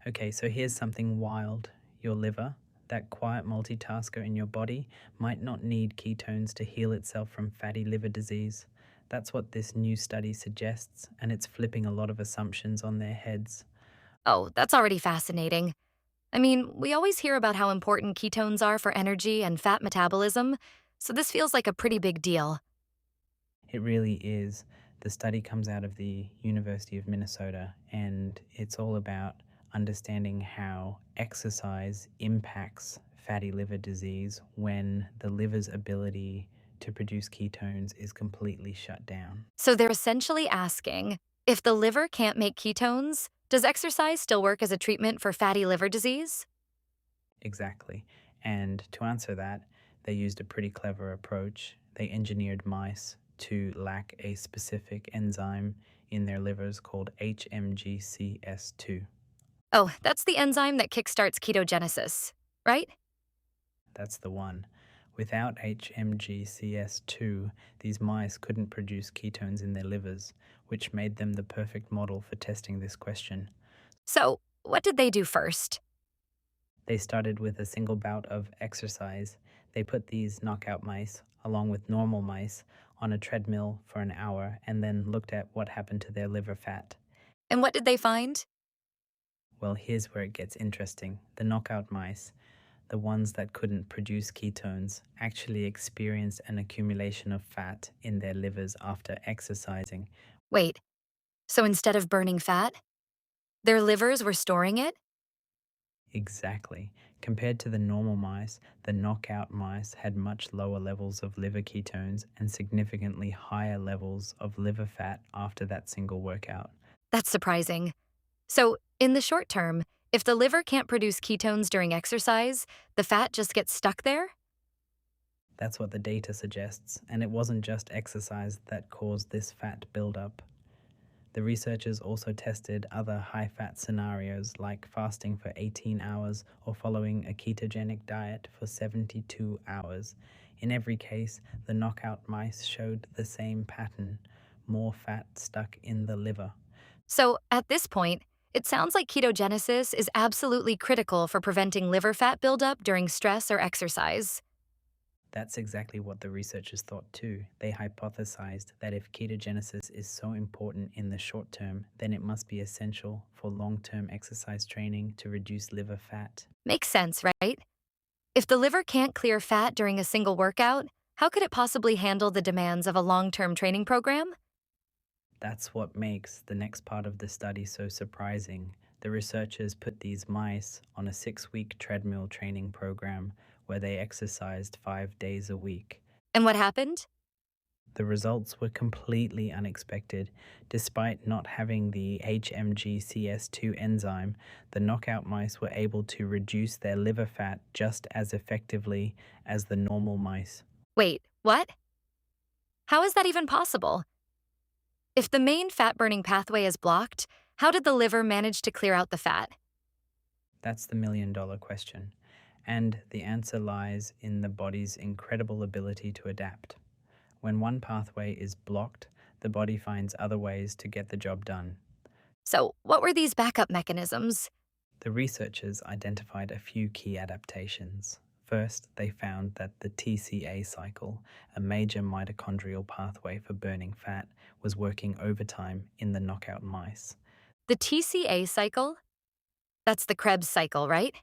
Okay, so here's something wild. Your liver, that quiet multitasker in your body, might not need ketones to heal itself from fatty liver disease. That's what this new study suggests, and it's flipping a lot of assumptions on their heads. Oh, that's already fascinating. I mean, we always hear about how important ketones are for energy and fat metabolism, so this feels like a pretty big deal. It really is. The study comes out of the University of Minnesota, and it's all about understanding how exercise impacts fatty liver disease when the liver's ability to produce ketones is completely shut down. So they're essentially asking if the liver can't make ketones, does exercise still work as a treatment for fatty liver disease? Exactly. And to answer that, they used a pretty clever approach. They engineered mice to lack a specific enzyme in their livers called HMGCS2. Oh, that's the enzyme that kickstarts ketogenesis, right? That's the one. Without HMGCS2, these mice couldn't produce ketones in their livers, which made them the perfect model for testing this question. So, what did they do first? They started with a single bout of exercise. They put these knockout mice, along with normal mice, on a treadmill for an hour and then looked at what happened to their liver fat. And what did they find? Well, here's where it gets interesting. The knockout mice, the ones that couldn't produce ketones, actually experienced an accumulation of fat in their livers after exercising. Wait, so instead of burning fat, their livers were storing it? Exactly. Compared to the normal mice, the knockout mice had much lower levels of liver ketones and significantly higher levels of liver fat after that single workout. That's surprising. So, in the short term, if the liver can't produce ketones during exercise, the fat just gets stuck there? That's what the data suggests, and it wasn't just exercise that caused this fat buildup. The researchers also tested other high fat scenarios like fasting for 18 hours or following a ketogenic diet for 72 hours. In every case, the knockout mice showed the same pattern, more fat stuck in the liver. So, at this point, it sounds like ketogenesis is absolutely critical for preventing liver fat buildup during stress or exercise. That's exactly what the researchers thought too. They hypothesized that if ketogenesis is so important in the short term, then it must be essential for long term exercise training to reduce liver fat. Makes sense, right? If the liver can't clear fat during a single workout, how could it possibly handle the demands of a long term training program? That's what makes the next part of the study so surprising. The researchers put these mice on a 6 week treadmill training program where they exercised 5 days a week. And what happened? The results were completely unexpected. Despite not having the HMGCS2 enzyme, the knockout mice were able to reduce their liver fat just as effectively as the normal mice. Wait, what? How is that even possible? If the main fat burning pathway is blocked, how did the liver manage to clear out the fat? That's the $1 million question. And the answer lies in the body's incredible ability to adapt. When one pathway is blocked, the body finds other ways to get the job done. So, what were these backup mechanisms? The researchers identified a few key adaptations. First, they found that the TCA cycle, a major mitochondrial pathway for burning fat, was working overtime in the knockout mice. The TCA cycle? That's the Krebs cycle, right?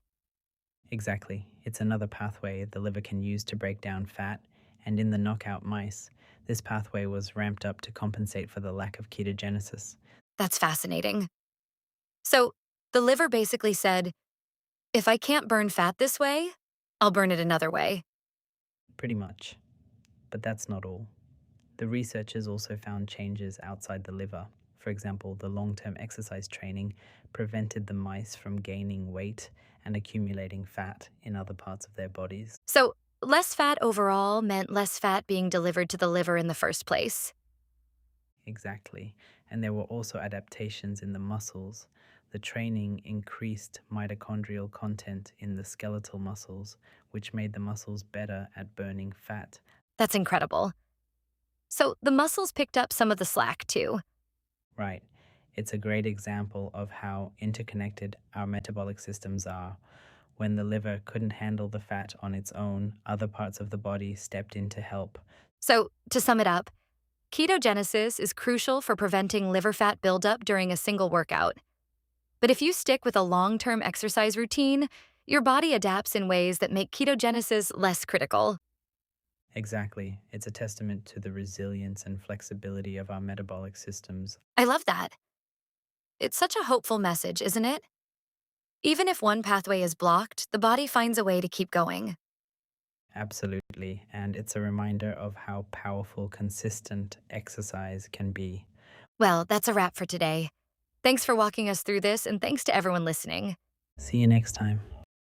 Exactly, it's another pathway the liver can use to break down fat, and in the knockout mice, this pathway was ramped up to compensate for the lack of ketogenesis. That's fascinating. So, the liver basically said, if I can't burn fat this way, I'll burn it another way. Pretty much. But that's not all. The researchers also found changes outside the liver. For example, the long term exercise training prevented the mice from gaining weight and accumulating fat in other parts of their bodies. So, less fat overall meant less fat being delivered to the liver in the first place. Exactly. And there were also adaptations in the muscles. The training increased mitochondrial content in the skeletal muscles, which made the muscles better at burning fat. That's incredible. So, the muscles picked up some of the slack too. Right. It's a great example of how interconnected our metabolic systems are. When the liver couldn't handle the fat on its own, other parts of the body stepped in to help. So, to sum it up, ketogenesis is crucial for preventing liver fat buildup during a single workout. But if you stick with a long term exercise routine, your body adapts in ways that make ketogenesis less critical. Exactly. It's a testament to the resilience and flexibility of our metabolic systems. I love that. It's such a hopeful message, isn't it? Even if one pathway is blocked, the body finds a way to keep going. Absolutely. And it's a reminder of how powerful consistent exercise can be. Well, that's a wrap for today. Thanks for walking us through this, and thanks to everyone listening. See you next time.